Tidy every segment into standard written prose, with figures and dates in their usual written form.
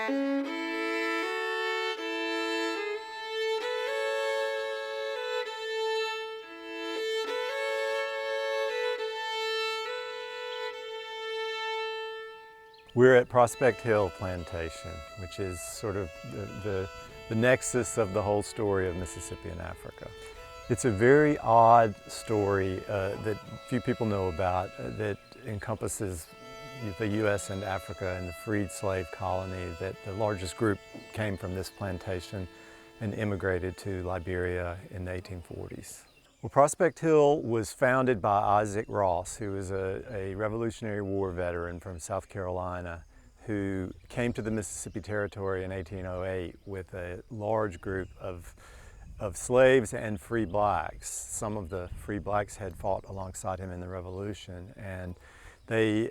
We're at Prospect Hill Plantation, which is sort of the nexus of the whole story of Mississippian Africa. It's a very odd story that few people know about that encompasses the U.S. and Africa and the freed slave colony. That the largest group came from this plantation and immigrated to Liberia in the 1840s. Well, Prospect Hill was founded by Isaac Ross, who was a Revolutionary War veteran from South Carolina who came to the Mississippi Territory in 1808 with a large group of slaves and free blacks. Some of the free blacks had fought alongside him in the Revolution, and the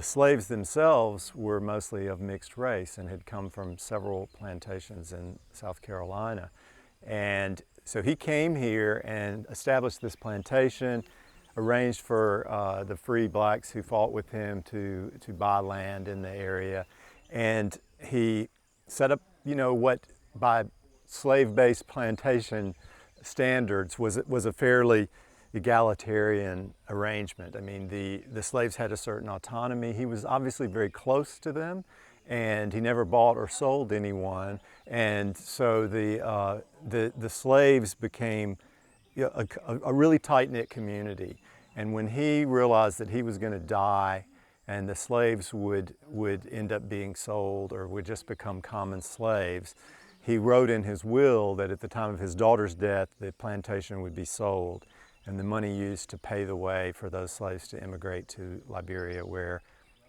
slaves themselves were mostly of mixed race and had come from several plantations in South Carolina. And so he came here and established this plantation, arranged for the free blacks who fought with him to buy land in the area. And he set up, what by slave-based plantation standards was a fairly egalitarian arrangement. I mean, the slaves had a certain autonomy. He was obviously very close to them, and he never bought or sold anyone. And so the slaves became a really tight-knit community. And when he realized that he was going to die and the slaves would end up being sold or would just become common slaves, he wrote in his will that at the time of his daughter's death, the plantation would be sold and the money used to pay the way for those slaves to immigrate to Liberia, where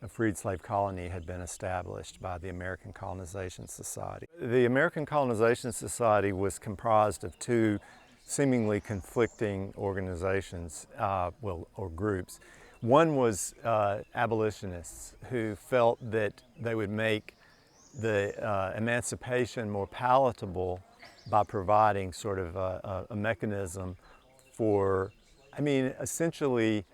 a freed slave colony had been established by the American Colonization Society. The American Colonization Society was comprised of two seemingly conflicting organizations, or groups. One was abolitionists who felt that they would make the emancipation more palatable by providing sort of a mechanism for, essentially,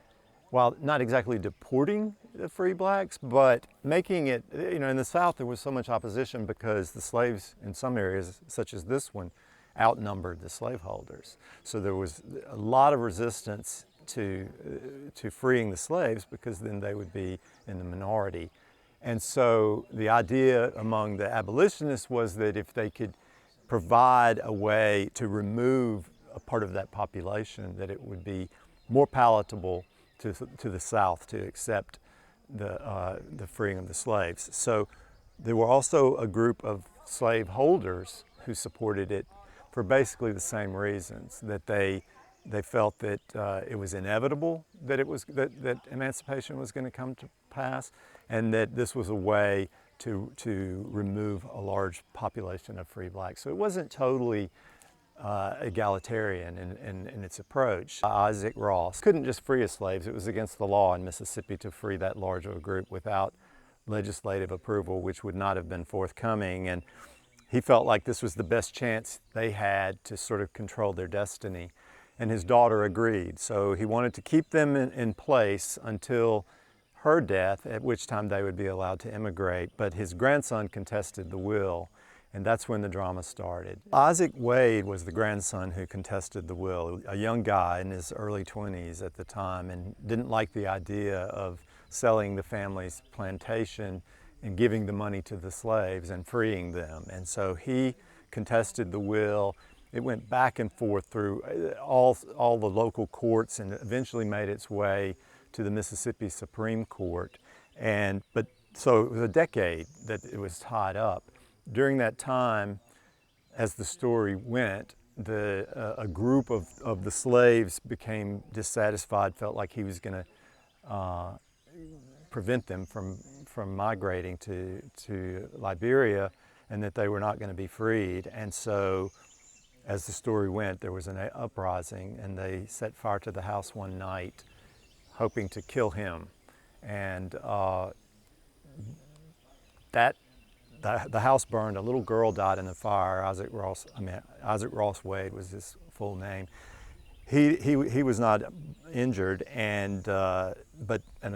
while not exactly deporting the free blacks, but making it, in the South there was so much opposition because the slaves in some areas, such as this one, outnumbered the slaveholders. So there was a lot of resistance to freeing the slaves because then they would be in the minority. And so the idea among the abolitionists was that if they could provide a way to remove a part of that population, that it would be more palatable to the South to accept the freeing of the slaves. So there were also a group of slave holders who supported it for basically the same reasons, that they felt that it was inevitable that that emancipation was going to come to pass, and that this was a way to remove a large population of free blacks. So it wasn't totally egalitarian in its approach. Isaac Ross couldn't just free his slaves. It was against the law in Mississippi to free that large of a group without legislative approval, which would not have been forthcoming. And he felt like this was the best chance they had to sort of control their destiny. And his daughter agreed. So he wanted to keep them in place until her death, at which time they would be allowed to immigrate. But his grandson contested the will, and that's when the drama started. Isaac Wade was the grandson who contested the will, a young guy in his early 20s at the time, and didn't like the idea of selling the family's plantation and giving the money to the slaves and freeing them. And so he contested the will. It went back and forth through all the local courts and eventually made its way to the Mississippi Supreme Court. So it was a decade that it was tied up. During that time, as the story went, a group of the slaves became dissatisfied, felt like he was going to prevent them from migrating to Liberia, and that they were not going to be freed. And so, as the story went, there was an uprising, and they set fire to the house one night, hoping to kill him. And the house burned. A little girl died in the fire. Isaac Ross Wade was his full name. He was not injured, and a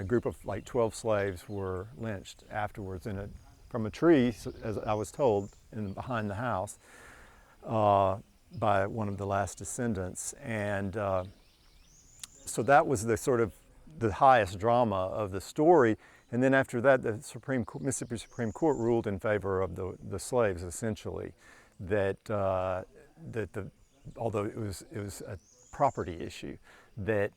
group of like 12 slaves were lynched afterwards in from a tree, as I was told, behind the house by one of the last descendants. And so that was the sort of the highest drama of the story. And then after that, the Mississippi Supreme Court ruled in favor of the slaves, essentially, that although it was a property issue, that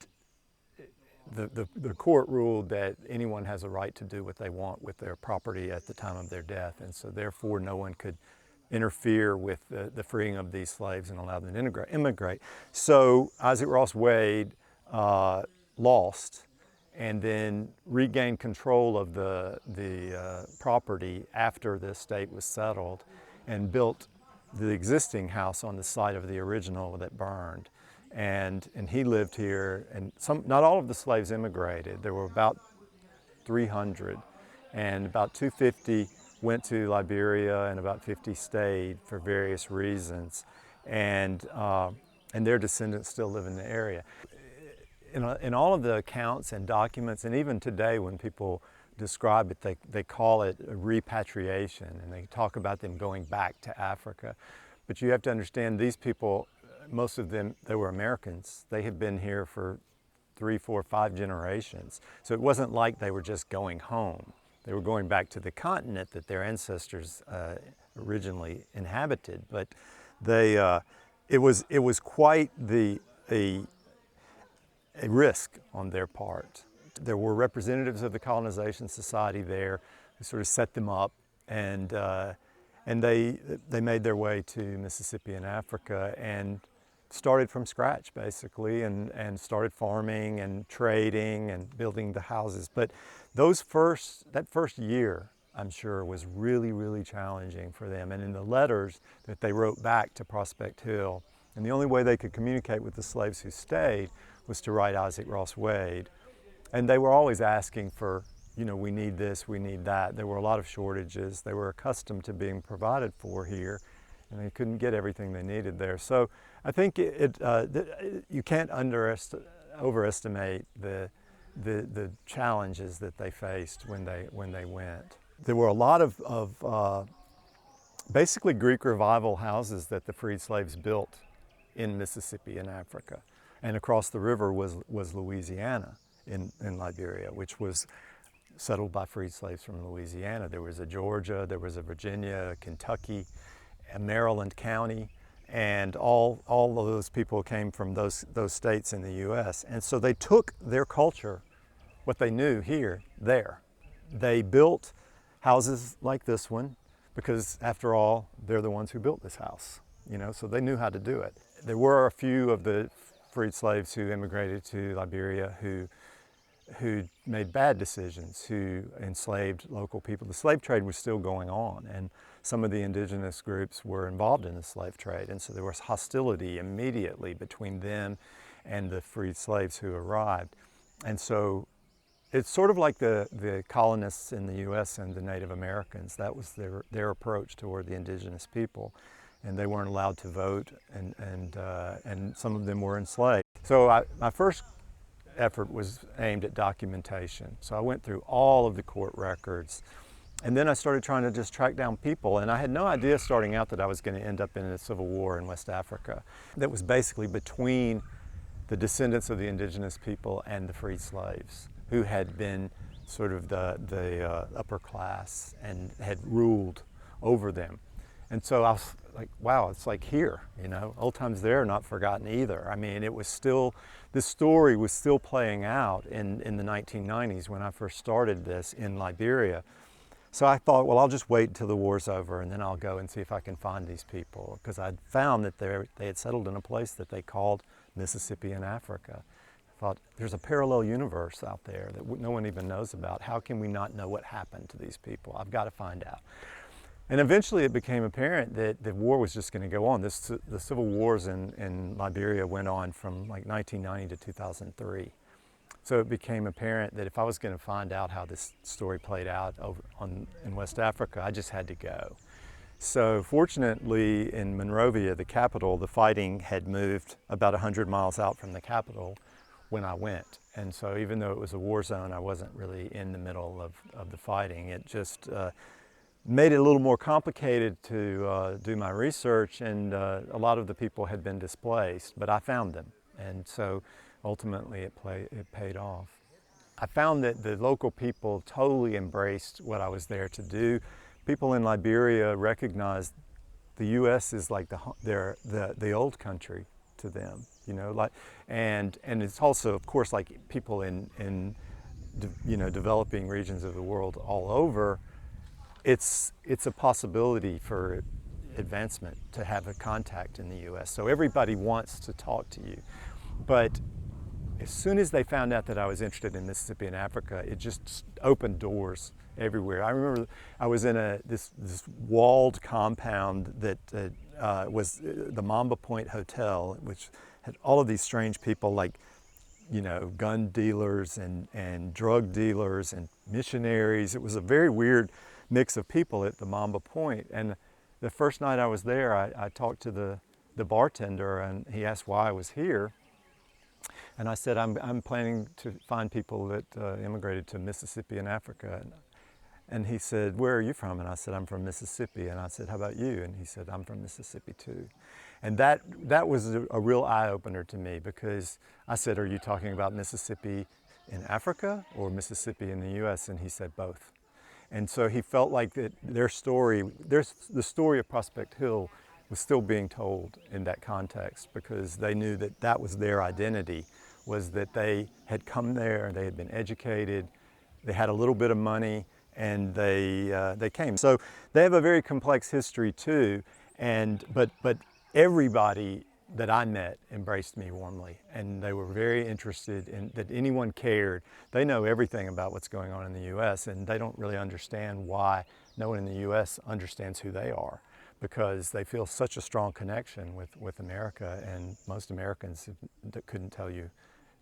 the court ruled that anyone has a right to do what they want with their property at the time of their death, and so therefore no one could interfere with the freeing of these slaves and allow them to immigrate. So Isaac Ross Wade lost and then regained control of the property after the estate was settled and built the existing house on the site of the original that burned. And he lived here, and not all of the slaves immigrated. There were about 300, and about 250 went to Liberia, and about 50 stayed for various reasons. And their descendants still live in the area. In all of the accounts and documents, and even today when people describe it, they call it a repatriation, and they talk about them going back to Africa. But you have to understand, these people, most of them, they were Americans. They had been here for 3, 4, 5 generations. So it wasn't like they were just going home. They were going back to the continent that their ancestors originally inhabited. But it was quite a risk on their part. There were representatives of the Colonization Society there who sort of set them up, and they made their way to Mississippi and Africa and started from scratch, basically, and started farming and trading and building the houses. But that first year, I'm sure, was really, really challenging for them. And in the letters that they wrote back to Prospect Hill, and the only way they could communicate with the slaves who stayed was to write Isaac Ross Wade. And they were always asking for, we need this, we need that. There were a lot of shortages. They were accustomed to being provided for here, and they couldn't get everything they needed there. So I think you can't overestimate the challenges that they faced when they went. There were a lot of basically Greek revival houses that the freed slaves built in Mississippi and Africa. And across the river was Louisiana in Liberia, which was settled by freed slaves from Louisiana. There was a Georgia, there was a Virginia, a Kentucky, a Maryland County, and all of those people came from those states in the U.S. And so they took their culture, what they knew here, there. They built houses like this one because, after all, they're the ones who built this house, so they knew how to do it. There were a few of the freed slaves who immigrated to Liberia who made bad decisions, who enslaved local people. The slave trade was still going on, and some of the indigenous groups were involved in the slave trade, and so there was hostility immediately between them and the freed slaves who arrived. And so it's sort of like the colonists in the U.S. and the Native Americans. That was their approach toward the indigenous people, and they weren't allowed to vote, and some of them were enslaved. So my first effort was aimed at documentation. So I went through all of the court records, and then I started trying to just track down people, and I had no idea starting out that I was going to end up in a civil war in West Africa that was basically between the descendants of the indigenous people and the freed slaves, who had been sort of the upper class and had ruled over them. And so I was like, wow, it's like here, old times there, not forgotten either. I mean, it was still, this story was still playing out in the 1990s when I first started this in Liberia. So I thought, well, I'll just wait until the war's over, and then I'll go and see if I can find these people, because I'd found that they had settled in a place that they called Mississippi in Africa. I thought, there's a parallel universe out there that no one even knows about. How can we not know what happened to these people? I've got to find out. And eventually it became apparent that the war was just going to go on. The civil wars in Liberia went on from like 1990 to 2003. So it became apparent that if I was going to find out how this story played out in West Africa, I just had to go. So fortunately, in Monrovia, the capital, the fighting had moved about 100 miles out from the capital when I went. And so even though it was a war zone, I wasn't really in the middle of the fighting. It just made it a little more complicated to do my research, and a lot of the people had been displaced, but I found them, and so ultimately it paid off. I found that the local people totally embraced what I was there to do. People in Liberia recognized the U.S. is like the old country to them, you know, like, and it's also, of course, like people in you know, developing regions of the world all over. It's a possibility for advancement to have a contact in the U.S. So everybody wants to talk to you, but as soon as they found out that I was interested in Mississippi and Africa, it just opened doors everywhere. I remember I was in this walled compound that was the Mamba Point Hotel, which had all of these strange people, like, you know, gun dealers and drug dealers and missionaries. It was a very weird mix of people at the Mamba Point. And the first night I was there, I talked to the bartender, and he asked why I was here. And I said, I'm planning to find people that immigrated to Mississippi and Africa. And he said, where are you from? And I said, I'm from Mississippi. And I said, how about you? And he said, I'm from Mississippi too. And that was a real eye-opener to me, because I said, are you talking about Mississippi in Africa or Mississippi in the US? And he said both. And so he felt like that their story, the story of Prospect Hill was still being told in that context, because they knew that that was their identity, was that they had come there, they had been educated, they had a little bit of money, and they came. So they have a very complex history too, but everybody that I met embraced me warmly, and they were very interested in that anyone cared. They know everything about what's going on in the U.S., and they don't really understand why no one in the U.S. understands who they are, because they feel such a strong connection with America, and most Americans couldn't tell you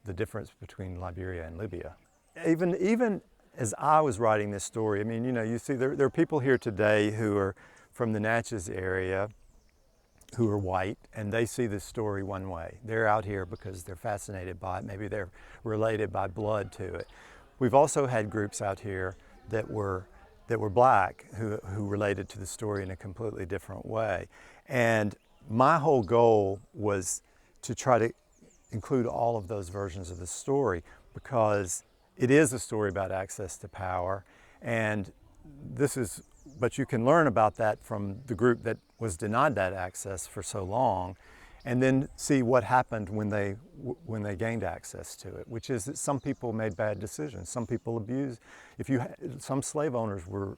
the difference between Liberia and Libya. Even as I was writing this story, I mean, you know, you see there are people here today who are from the Natchez area, who are white, and they see this story one way. They're out here because they're fascinated by it. Maybe they're related by blood to it. We've also had groups out here that were black who related to the story in a completely different way. And my whole goal was to try to include all of those versions of the story, because it is a story about access to power, and but you can learn about that from the group that was denied that access for so long, and then see what happened when they gained access to it, which is that some people made bad decisions, some people abused. Some slave owners were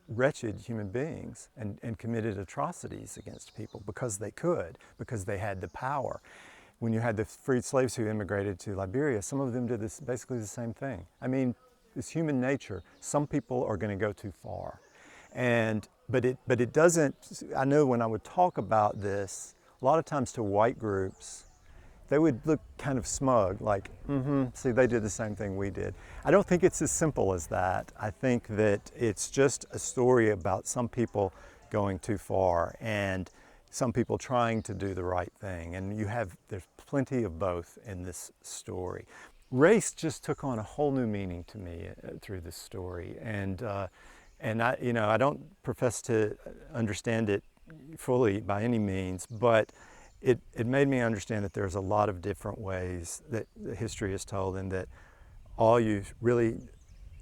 wretched human beings and committed atrocities against people because they had the power. When you had the freed slaves who immigrated to Liberia, some of them did basically the same thing. I mean, it's human nature. Some people are going to go too far. But it doesn't, I know when I would talk about this, a lot of times to white groups, they would look kind of smug, like, see, they did the same thing we did. I don't think it's as simple as that. I think that it's just a story about some people going too far and some people trying to do the right thing. And there's plenty of both in this story. Race just took on a whole new meaning to me through this story. And I don't profess to understand it fully by any means, but it made me understand that there's a lot of different ways that the history is told, and that all you really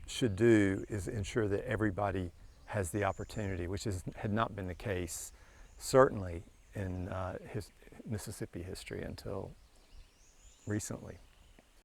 should do is ensure that everybody has the opportunity, which had not been the case, certainly in Mississippi history until recently.